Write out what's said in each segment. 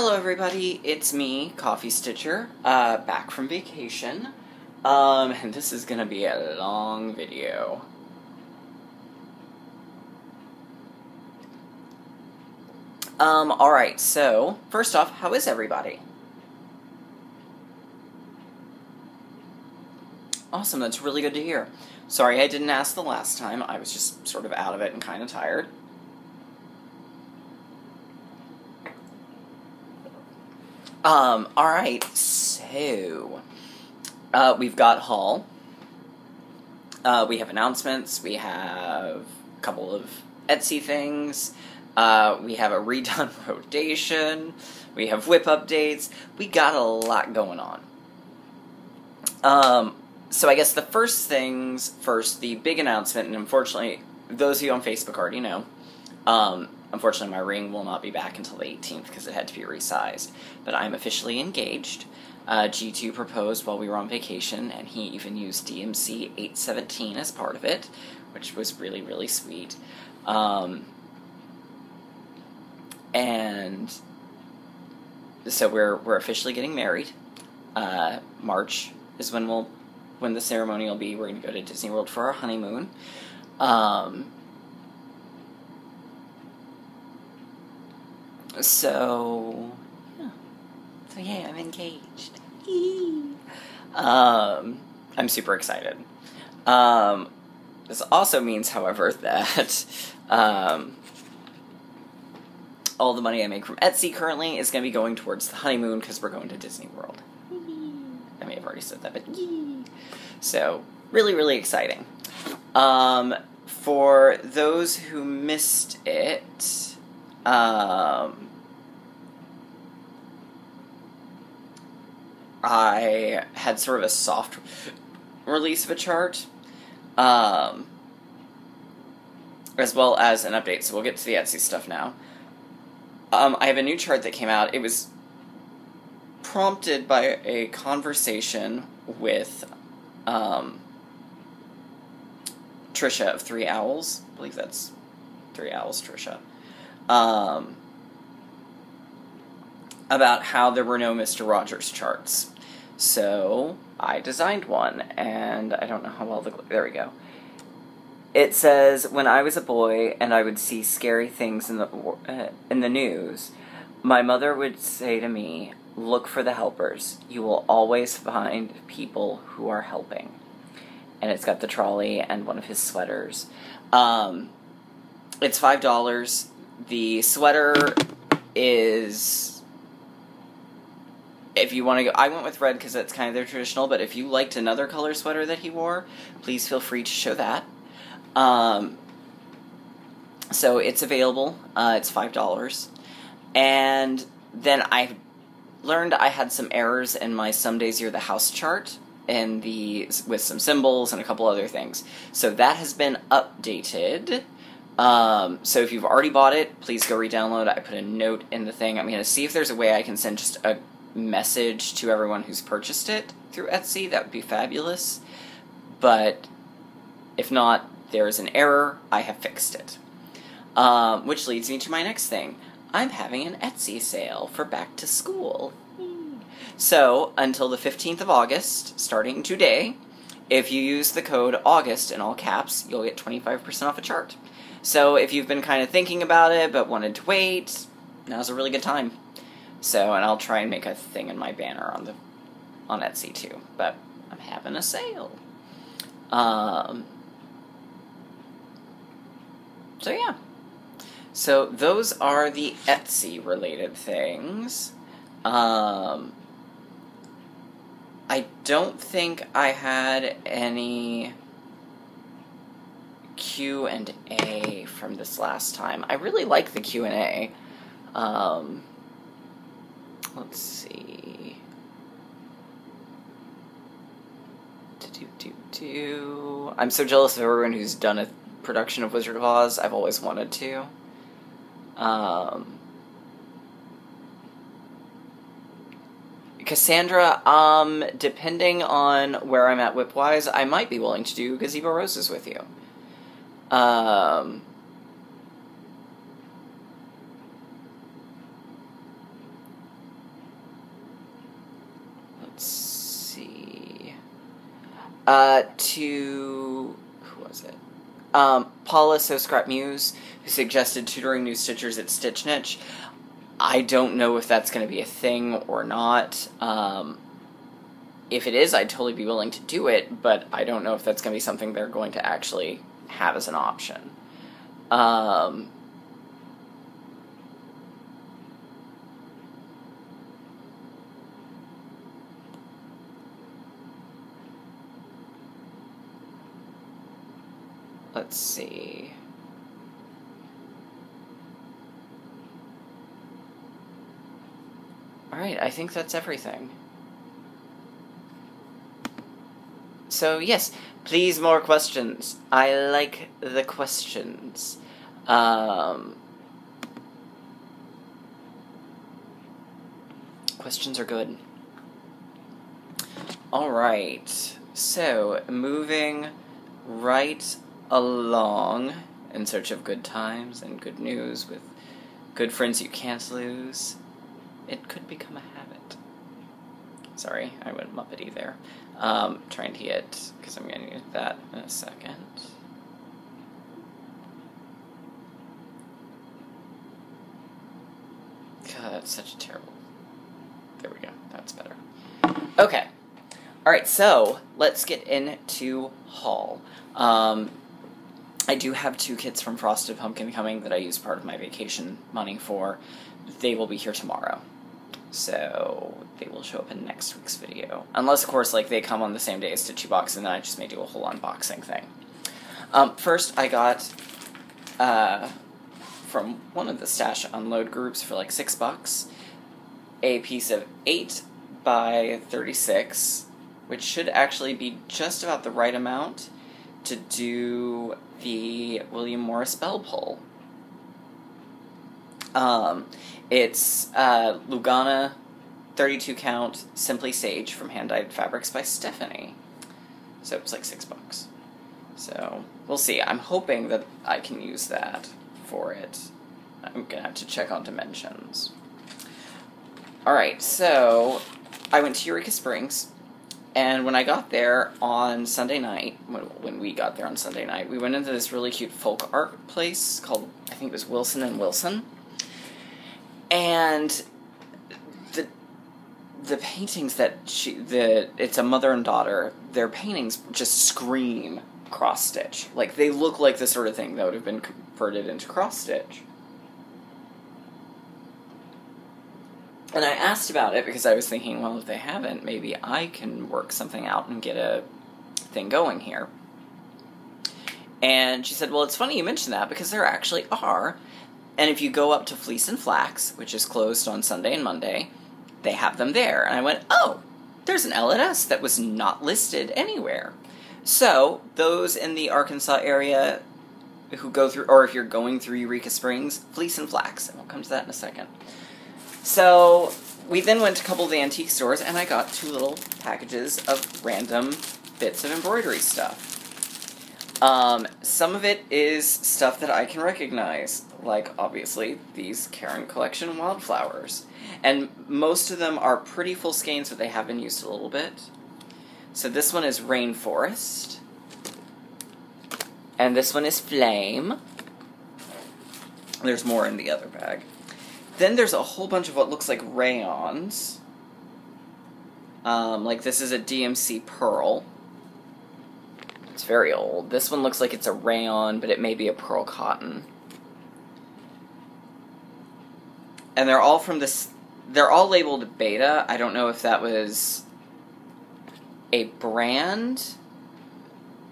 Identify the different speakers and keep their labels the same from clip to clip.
Speaker 1: Hello everybody, it's me, Coffee Stitcher, back from vacation, and this is gonna be a long video. Alright, so, first off, how is everybody? Awesome, that's really good to hear. Sorry I didn't ask the last time, I was just sort of out of it and kind of tired. Alright, so, we've got haul, we have announcements, we have a couple of Etsy things, we have a redone rotation, we have whip updates, we got a lot going on. So I guess the first things first, the big announcement, and unfortunately, those of you on Facebook already know, unfortunately, my ring will not be back until the 18th because it had to be resized. But I'm officially engaged. G2 proposed while we were on vacation, and he even used DMC 817 as part of it, which was really, really sweet. And so we're officially getting married. March is when the ceremony will be. We're going to go to Disney World for our honeymoon. So yeah, I'm engaged. I'm super excited. This also means, however, that all the money I make from Etsy currently is going to be going towards the honeymoon because we're going to Disney World. I may have already said that, but so really, really exciting. For those who missed it, I had sort of a soft release of a chart, as well as an update, so we'll get to the Etsy stuff now. I have a new chart that came out. It was prompted by a conversation with Trisha of Three Owls. I believe that's Three Owls, Trisha. About how there were no Mr. Rogers charts. So, I designed one, and I don't know how well there we go. It says, when I was a boy and I would see scary things in the news, my mother would say to me, look for the helpers. You will always find people who are helping. And it's got the trolley and one of his sweaters. It's $5. The sweater is, if you want to go, I went with red because that's kind of their traditional, but if you liked another color sweater that he wore, please feel free to show that. So it's available. It's $5. And then I learned I had some errors in my Some Days You're the House chart with some symbols and a couple other things. So that has been updated. So if you've already bought it, please go re-download it. I put a note in the thing. I'm going to see if there's a way I can send just a message to everyone who's purchased it through Etsy. That would be fabulous. But if not, there is an error. I have fixed it. Which leads me to my next thing. I'm having an Etsy sale for back to school. So, until the 15th of August, starting today, if you use the code AUGUST in all caps, you'll get 25% off a chart. So, if you've been kind of thinking about it, but wanted to wait, now's a really good time. So, and I'll try and make a thing in my banner on Etsy too, but I'm having a sale. So yeah. So those are the Etsy related things. I don't think I had any Q&A from this last time. I really like the Q&A. Let's see. I'm so jealous of everyone who's done a production of Wizard of Oz. I've always wanted to. Cassandra, depending on where I'm at whip-wise, I might be willing to do Gazebo Roses with you. To... who was it? Paula So Scrap Muse, who suggested tutoring new stitchers at Stitch Niche. I don't know if that's going to be a thing or not. If it is, I'd totally be willing to do it, but I don't know if that's going to be something they're going to actually have as an option. Let's see. Alright, I think that's everything. So, yes, please more questions. I like the questions. Questions are good. Alright, so, moving right along in search of good times and good news with good friends you can't lose. It could become a habit. Sorry, I went Muppety there. Trying to get, because I'm going to need that in a second. God, that's such a terrible... There we go, that's better. Okay. Alright, so, let's get into haul. I do have 2 kits from Frosted Pumpkin coming that I used part of my vacation money for. They will be here tomorrow. So, they will show up in next week's video. Unless, of course, like, they come on the same day as Stitchy Box, and then I just may do a whole unboxing thing. First, I got, from one of the stash unload groups for, like, $6, a piece of 8 by 36, which should actually be just about the right amount to do the William Morris Bell pull. It's Lugana 32 count Simply Sage from Hand Dyed Fabrics by Stephanie. So it's like $6. So we'll see. I'm hoping that I can use that for it. I'm gonna have to check on dimensions. Alright, so I went to Eureka Springs, and when I got there on Sunday night, when we got there on Sunday night, we went into this really cute folk art place called, I think it was Wilson and Wilson. And the paintings that it's a mother and daughter, their paintings just scream cross-stitch. Like, they look like the sort of thing that would have been converted into cross-stitch. And I asked about it because I was thinking, well, if they haven't, maybe I can work something out and get a thing going here. And she said, well, it's funny you mention that because there actually are. And if you go up to Fleece and Flax, which is closed on Sunday and Monday, they have them there. And I went, oh, there's an L&S that was not listed anywhere. So, those in the Arkansas area who go through, or if you're going through Eureka Springs, Fleece and Flax. And we'll come to that in a second. So, we then went to a couple of the antique stores, and I got 2 little packages of random bits of embroidery stuff. Some of it is stuff that I can recognize, like, obviously, these Karen Collection Wildflowers. And most of them are pretty full skeins, but they have been used a little bit. So this one is Rainforest. And this one is Flame. There's more in the other bag. Then there's a whole bunch of what looks like rayons. Like this is a DMC Pearl. It's very old. This one looks like it's a rayon, but it may be a pearl cotton. And they're all from this... They're all labeled Beta. I don't know if that was a brand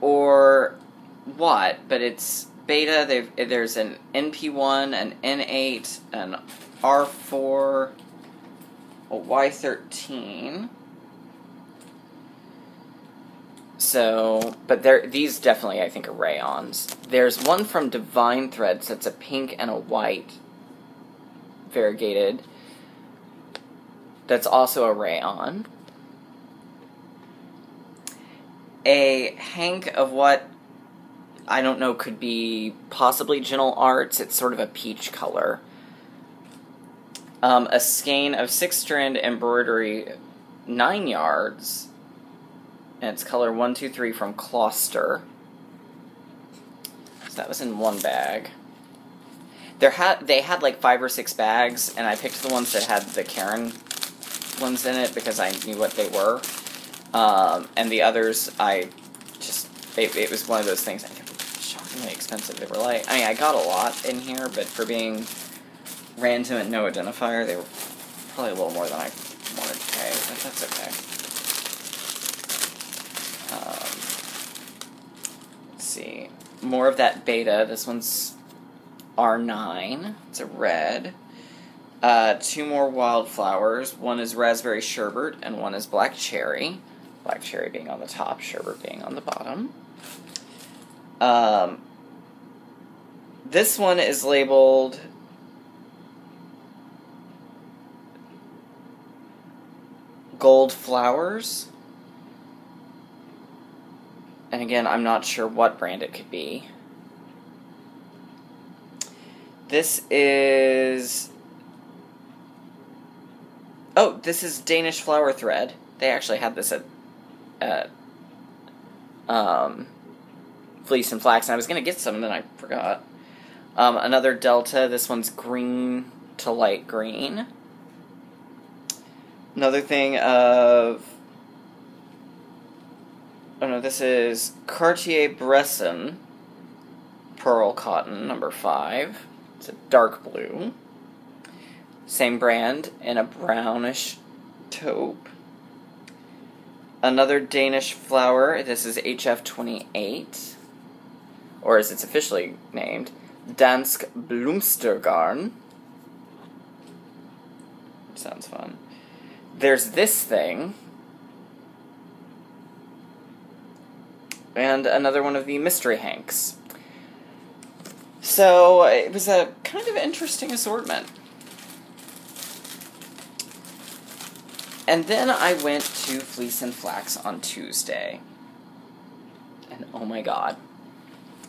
Speaker 1: or what, but it's Beta. There's an NP1, an N8, an R4, a Y13. So, but these definitely, I think, are rayons. There's one from Divine Threads that's a pink and a white variegated. That's also a rayon. A hank of what I don't know could be possibly Gentle Arts. It's sort of a peach color. A skein of 6-strand embroidery 9 yards. And it's color 123 from Closter. So that was in one bag. They had like 5 or 6 bags, and I picked the ones that had the Karen ones in it because I knew what they were. And the others, it was one of those things. I think they were shockingly expensive. They were like, I got a lot in here, but for being random and no identifier, they were probably a little more than I wanted to pay, but that's okay. Let's see. More of that beta. This one's R9. It's a red. 2 more wildflowers. One is raspberry sherbet, and one is black cherry. Black cherry being on the top, sherbet being on the bottom. This one is labeled Gold Flowers. And again, I'm not sure what brand it could be. This is... Oh, this is Danish Flower Thread. They actually had this at Fleece and Flax, and I was going to get some, and then I forgot. Another Delta. This one's green to light green. Another thing of... Oh no, this is Cartier-Bresson Pearl Cotton, number 5. It's a dark blue. Same brand in a brownish taupe. Another Danish flower. This is HF28. Or as it's officially named, Dansk Blomstergarn. Sounds fun. There's this thing. And another one of the Mystery Hanks. So, it was a kind of interesting assortment. And then I went to Fleece and Flax on Tuesday. And oh my god.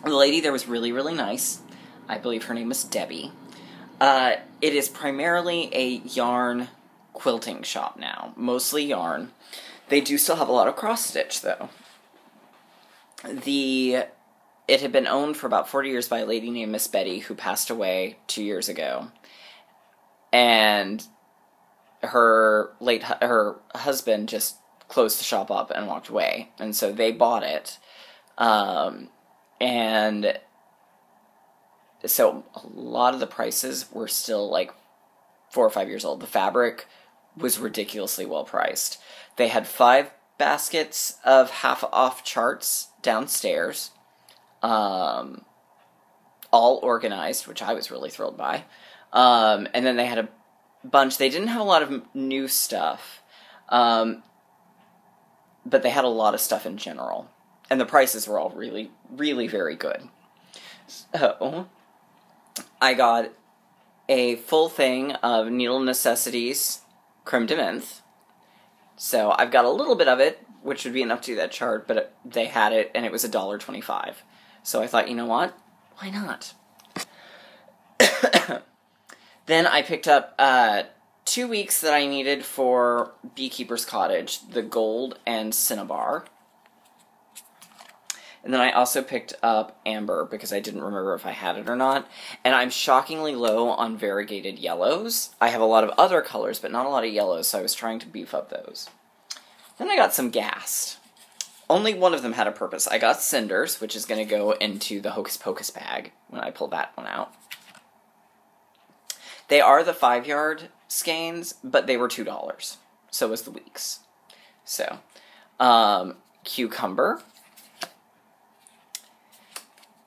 Speaker 1: The lady there was really, really nice. I believe her name was Debbie. It is primarily a yarn quilting shop now. Mostly yarn. They do still have a lot of cross-stitch, though. It had been owned for about 40 years by a lady named Miss Betty, who passed away 2 years ago. And her husband just closed the shop up and walked away. And so they bought it. And so a lot of the prices were still like 4 or 5 years old. The fabric was ridiculously well priced. They had 5 baskets of half-off charts downstairs, all organized, which I was really thrilled by. And then they had a bunch. They didn't have a lot of new stuff, but they had a lot of stuff in general. And the prices were all really, really very good. So, I got a full thing of Needle Necessities Creme de Menthe. So I've got a little bit of it, which would be enough to do that chart, but they had it, and it was $1.25. So I thought, you know what? Why not? Then I picked up 2 weeks that I needed for Beekeeper's Cottage, the Gold and Cinnabar. And then I also picked up Amber, because I didn't remember if I had it or not. And I'm shockingly low on variegated yellows. I have a lot of other colors, but not a lot of yellows, so I was trying to beef up those. Then I got some Gast. Only one of them had a purpose. I got Cinders, which is going to go into the Hocus Pocus bag when I pull that one out. They are the 5-yard skeins, but they were $2. So was the weeks. So, Cucumber.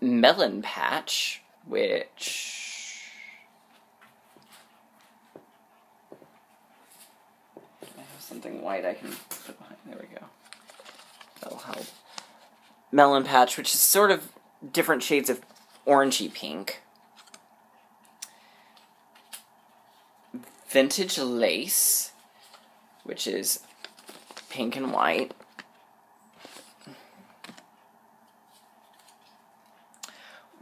Speaker 1: Melon Patch, which... I have something white I can put behind. There we go. That'll help. Melon Patch, which is sort of different shades of orangey pink. Vintage Lace, which is pink and white.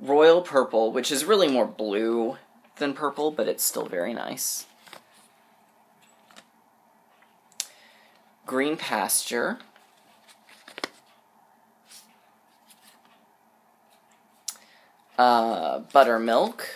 Speaker 1: Royal Purple, which is really more blue than purple, but it's still very nice. Green Pasture. buttermilk,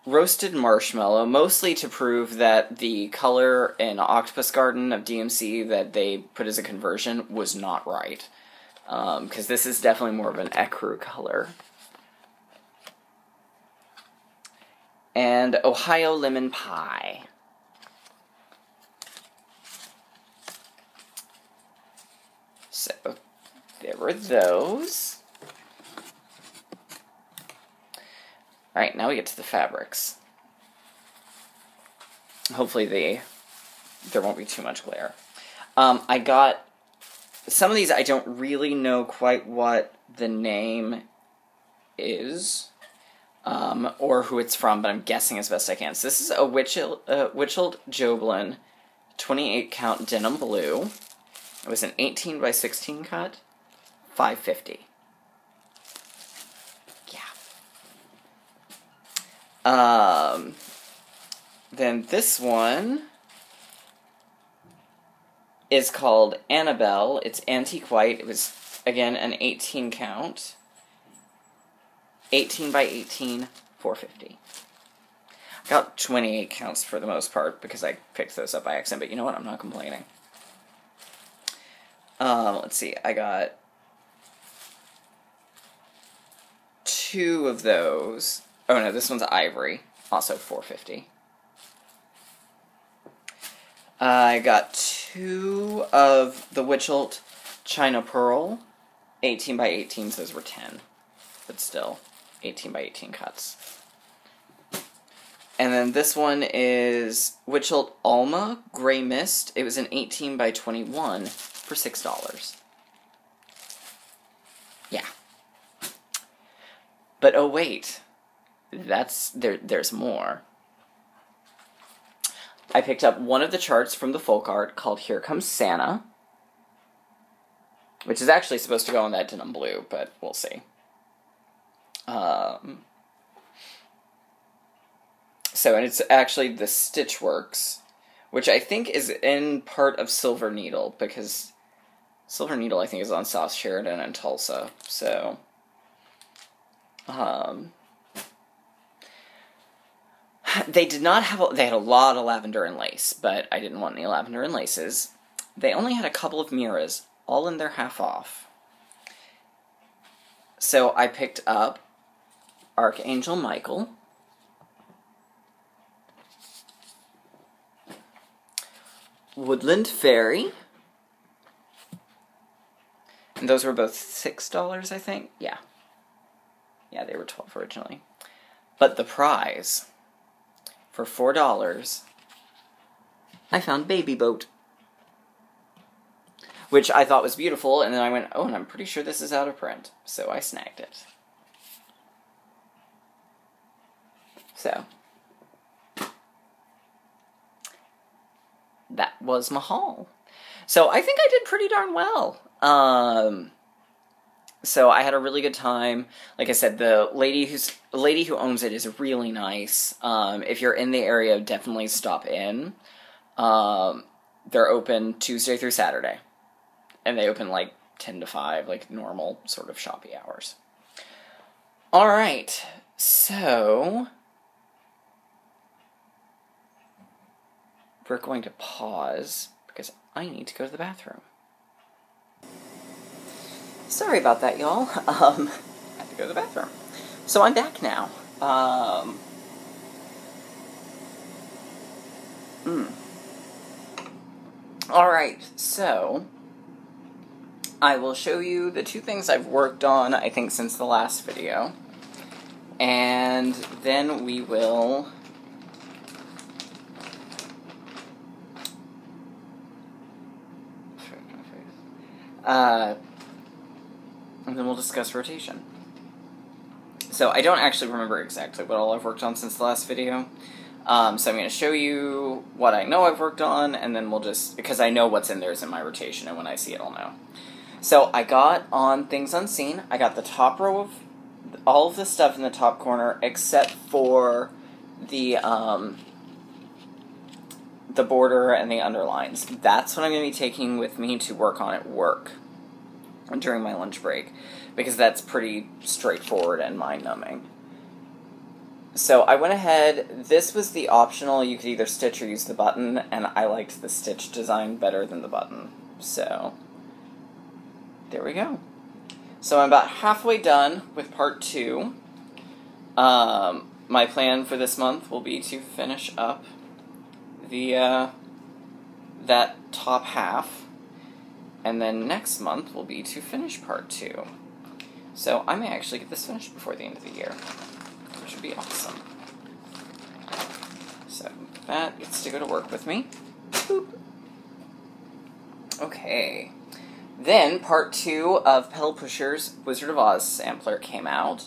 Speaker 1: roasted marshmallow, mostly to prove that the color in Octopus Garden of DMC that they put as a conversion was not right. Because this is definitely more of an ecru color. And Ohio lemon pie. So, there were those. Alright, now we get to the fabrics. Hopefully there won't be too much glare. I got some of these. I don't really know quite what the name is, or who it's from, but I'm guessing as best I can. So this is a Witchelt Joblin 28 count denim blue. It was an 18 by 16 cut, $5.50. Yeah. Then this one is called Annabelle. It's antique white. It was, again, an 18 count. 18 by 18, $4.50. I got 28 counts for the most part because I picked those up by accident, but you know what? I'm not complaining. Let's see. I got 2 of those. Oh no, this one's ivory. Also $4.50. I got 2 of the Witchelt China Pearl. 18 by 18s, those were 10. But still, 18 by 18 cuts. And then this one is Witchelt Alma Gray Mist. It was an 18 by 21 for $6. Yeah. But oh wait, there's more. I picked up one of the charts from the folk art called Here Comes Santa, which is actually supposed to go on that denim blue, but we'll see. And it's actually the Stitchworks, which I think is in part of Silver Needle, because Silver Needle, I think, is on South Sheridan and Tulsa, so they did not have, they had a lot of lavender and lace, but I didn't want any lavender and laces. They only had a couple of Miras, all in their half off. So I picked up Archangel Michael, Woodland Fairy, and those were both $6, I think? Yeah. Yeah, they were $12 originally. But the prize, for $4, I found Baby Boat, which I thought was beautiful, and then I went, oh, and I'm pretty sure this is out of print, so I snagged it. So, that was my haul. So I think I did pretty darn well. So I had a really good time. Like I said, the lady who owns it is really nice. If you're in the area, definitely stop in. They're open Tuesday through Saturday. And they open like 10 to 5, like normal sort of shoppy hours. Alright, so we're going to pause because I need to go to the bathroom. Sorry about that, y'all. I had to go to the bathroom. So I'm back now. Alright, so I will show you the 2 things I've worked on, I think, since the last video. And then we will and then we'll discuss rotation. So I don't actually remember exactly what all I've worked on since the last video. So I'm going to show you what I know I've worked on, and then we'll just, because I know what's in there is in my rotation, and when I see it, I'll know. So I got on Things Unseen, I got the top row of all of the stuff in the top corner, except for the the border and the underlines. That's what I'm going to be taking with me to work on at work during my lunch break, because that's pretty straightforward and mind-numbing. So I went ahead, this was the optional, you could either stitch or use the button, and I liked the stitch design better than the button. So, there we go. So I'm about halfway done with part 2. My plan for this month will be to finish up the that top half, and then next month will be to finish part 2. So I may actually get this finished before the end of the year, which would be awesome. So that gets to go to work with me. Boop. Okay. Then part 2 of Pedal Pusher's Wizard of Oz sampler came out.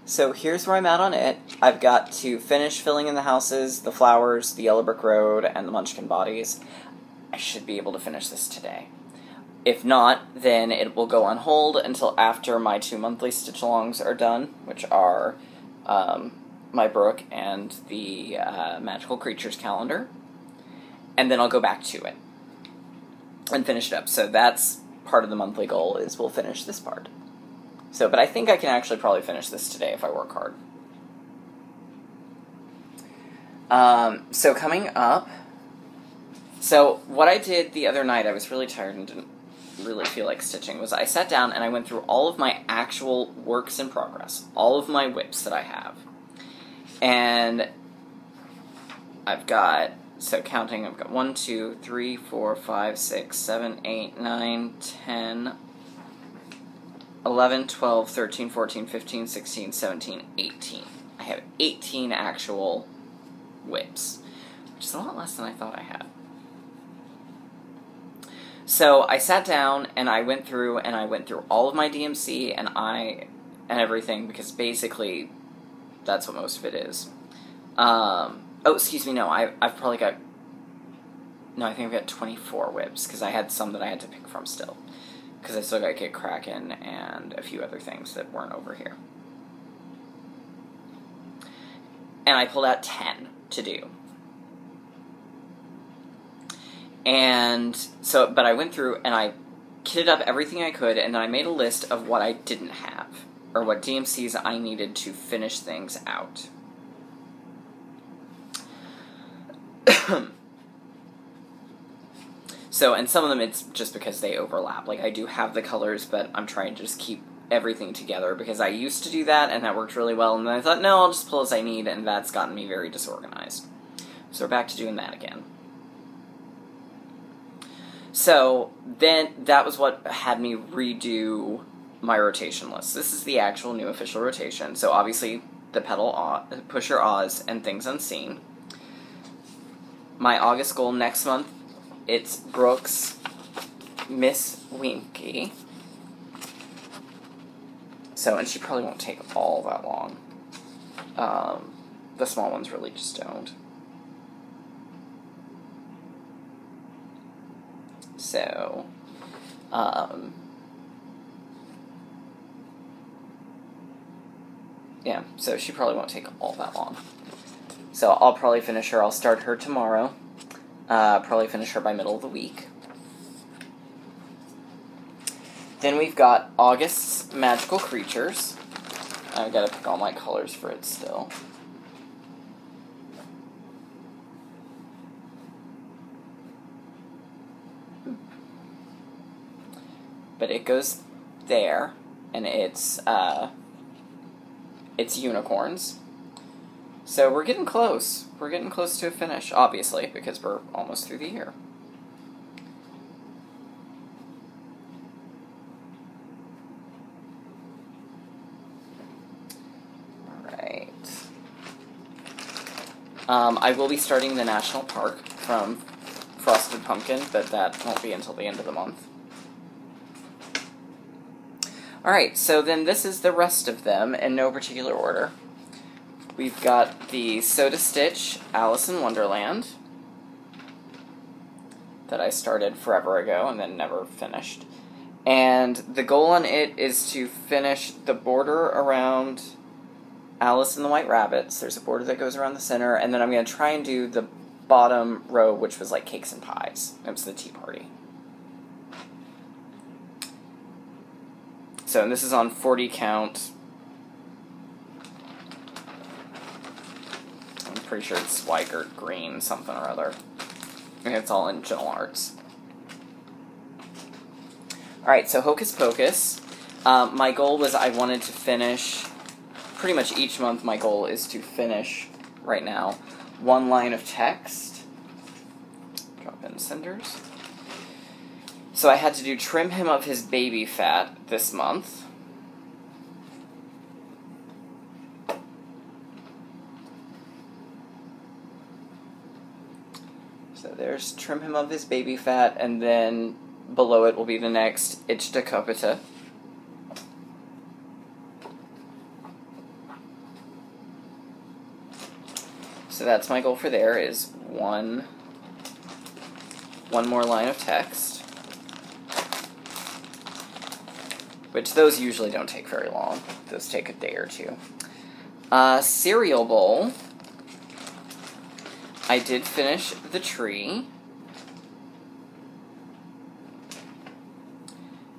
Speaker 1: So here's where I'm at on it. I've got to finish filling in the houses, the flowers, the yellow brick road, and the munchkin bodies. I should be able to finish this today. If not, then it will go on hold until after my 2 monthly stitch-alongs are done, which are my Brook and the Magical Creatures calendar. And then I'll go back to it and finish it up. So that's part of the monthly goal, is we'll finish this part. So, but I think I can actually probably finish this today if I work hard. So coming up, so what I did the other night, I was really tired and didn't really feel like stitching, was I sat down and I went through all of my actual works in progress, all of my whips that I have. And I've got, so counting, I've got 1, 2, 3, 4, 5, 6, 7, 8, 9, 10, 11, 12, 13, 14, 15, 16, 17, 18. I have 18 actual whips, which is a lot less than I thought I had. So I sat down and I went through all of my DMC and everything, because basically that's what most of it is. Oh, excuse me, no, I've probably got, no, I think I've got 24 whips, because I had some that I had to pick from still. Because I still got Kit Kraken and a few other things that weren't over here. And I pulled out 10 to do. And so, but I went through and I kitted up everything I could, and then I made a list of what I didn't have, or what DMCs I needed to finish things out. So, and some of them it's just because they overlap. Like, I do have the colors, but I'm trying to just keep everything together, because I used to do that, and that worked really well, and then I thought, no, I'll just pull as I need, and that's gotten me very disorganized. So we're back to doing that again. So, then, that was what had me redo my rotation list. This is the actual new official rotation. So, obviously, the Pedal Pusher Oz and Things Unseen. My August goal next month, it's Brooks, Miss Winky. So, and she probably won't take all that long. The small ones really just don't. So, yeah, so she probably won't take all that long. So I'll probably finish her, I'll start her tomorrow. Probably finish her by middle of the week. Then we've got August's Magical Creatures. I've got to pick all my colors for it still. But it goes there, and it's unicorns. So we're getting close. We're getting close to a finish, obviously, because we're almost through the year. Alright. I will be starting the National Park from Frosted Pumpkin, but that won't be until the end of the month. Alright, so then this is the rest of them in no particular order. We've got the Soda Stitch Alice in Wonderland that I started forever ago and then never finished. And the goal on it is to finish the border around Alice and the White Rabbits. There's a border that goes around the center, and then I'm going to try and do the bottom row, which was like cakes and pies. It was the tea party. So, and this is on 40 count. I'm pretty sure it's Swigert Green something or other. And it's all in Gentle Arts. Alright, so Hocus Pocus. My goal was I wanted to finish, pretty much each month my goal is to finish, right now, one line of text. Drop in cinders. So I had to do Trim Him of His Baby Fat this month. So there's Trim Him of His Baby Fat, and then below it will be the next Itch Decapita. So that's my goal for there, is one more line of text. Which those usually don't take very long. Those take a day or two. Cereal bowl. I did finish the tree.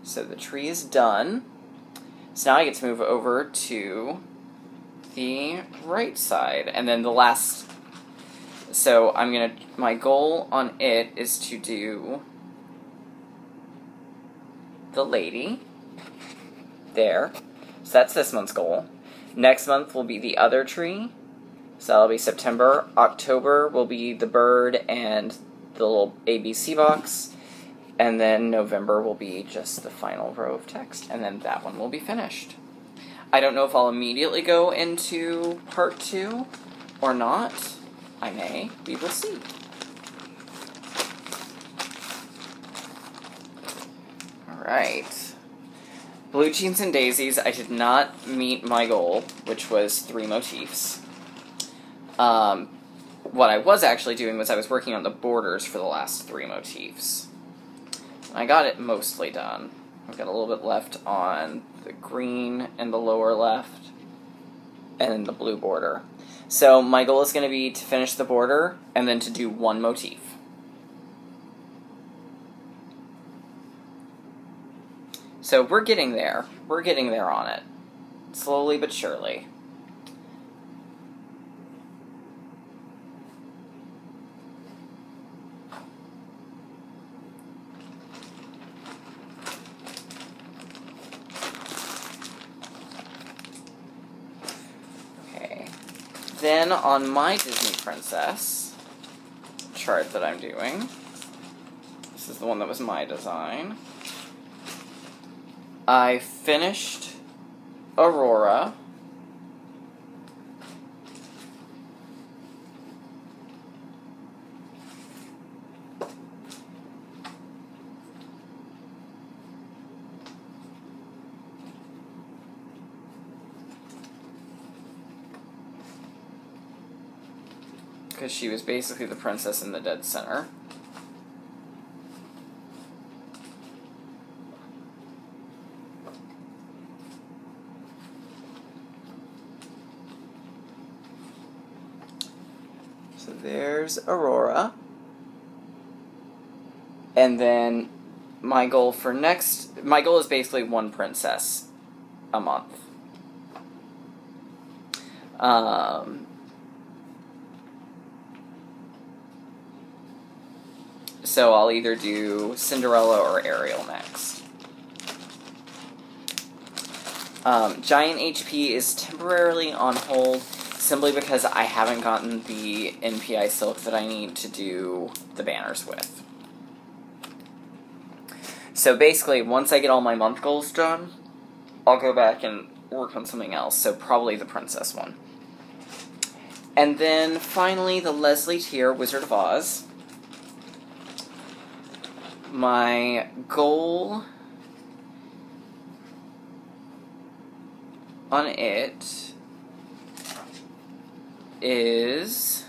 Speaker 1: So the tree is done. So now I get to move over to the right side. And then the last... So my goal on it is to do the lady. There. So that's this month's goal. Next month will be the other tree. So that'll be September. October will be the bird and the little ABC box. And then November will be just the final row of text. And then that one will be finished. I don't know if I'll immediately go into part 2 or not. I may. We will see. Alright. Blue Jeans and Daisies, I did not meet my goal, which was 3 motifs. What I was actually doing was I was working on the borders for the last 3 motifs. I got it mostly done. I've got a little bit left on the green in the lower left, and then the blue border. So my goal is going to be to finish the border, and then to do 1 motif. So we're getting there. We're getting there on it. Slowly but surely. Okay. Then on my Disney Princess chart that I'm doing, this is the one that was my design, I finished Aurora. Because she was basically the princess in the dead center. So there's Aurora. And then my goal is basically 1 princess a month. So I'll either do Cinderella or Ariel next. Giant HP is temporarily on hold simply because I haven't gotten the NPI silk that I need to do the banners with. So basically, once I get all my month goals done, I'll go back and work on something else, so probably the princess one. And then finally, the Leslie Tier Wizard of Oz. My goal on it is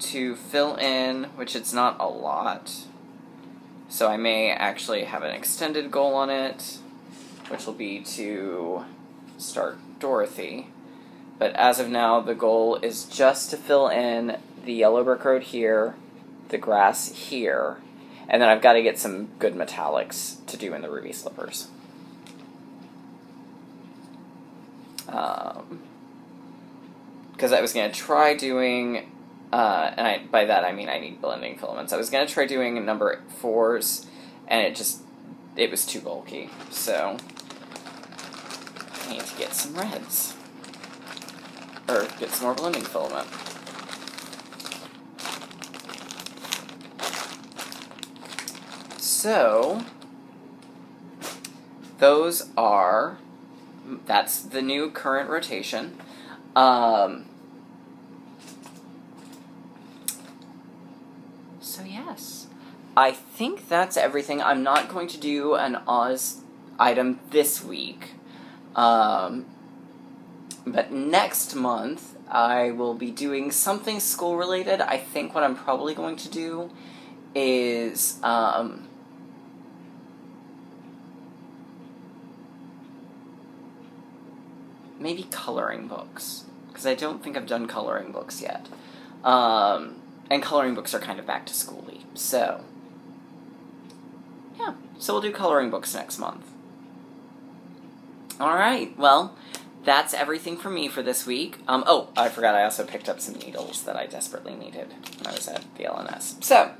Speaker 1: to fill in, which it's not a lot, so I may actually have an extended goal on it, which will be to start Dorothy. But as of now, the goal is just to fill in the yellow brick road here, the grass here, and then I've got to get some good metallics to do in the ruby slippers. Because I was going to try doing, by that I mean I need blending filaments. I was going to try doing number 4s, and it was too bulky. So I need to get some reds. Or get some more blending filament. So, that's the new current rotation. So yes, I think that's everything. I'm not going to do an Oz item this week. But next month, I will be doing something school-related. I think what I'm probably going to do is, maybe coloring books. Because I don't think I've done coloring books yet. And coloring books are kind of back to school-y. So, yeah. So we'll do coloring books next month. Alright, well, that's everything for me for this week. Oh, I forgot I also picked up some needles that I desperately needed when I was at the LNS. So,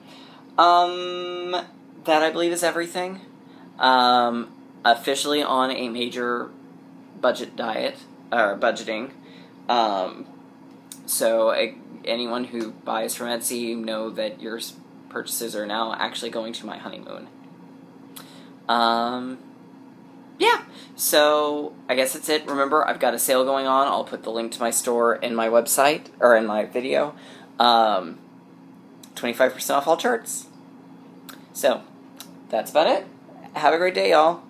Speaker 1: that I believe is everything. Officially on a major budget diet, or budgeting. So, anyone who buys from Etsy know that your purchases are now actually going to my honeymoon. Yeah, so I guess that's it. Remember, I've got a sale going on. I'll put the link to my store in my website, or in my video. 25% off all charts. So, that's about it. Have a great day, y'all.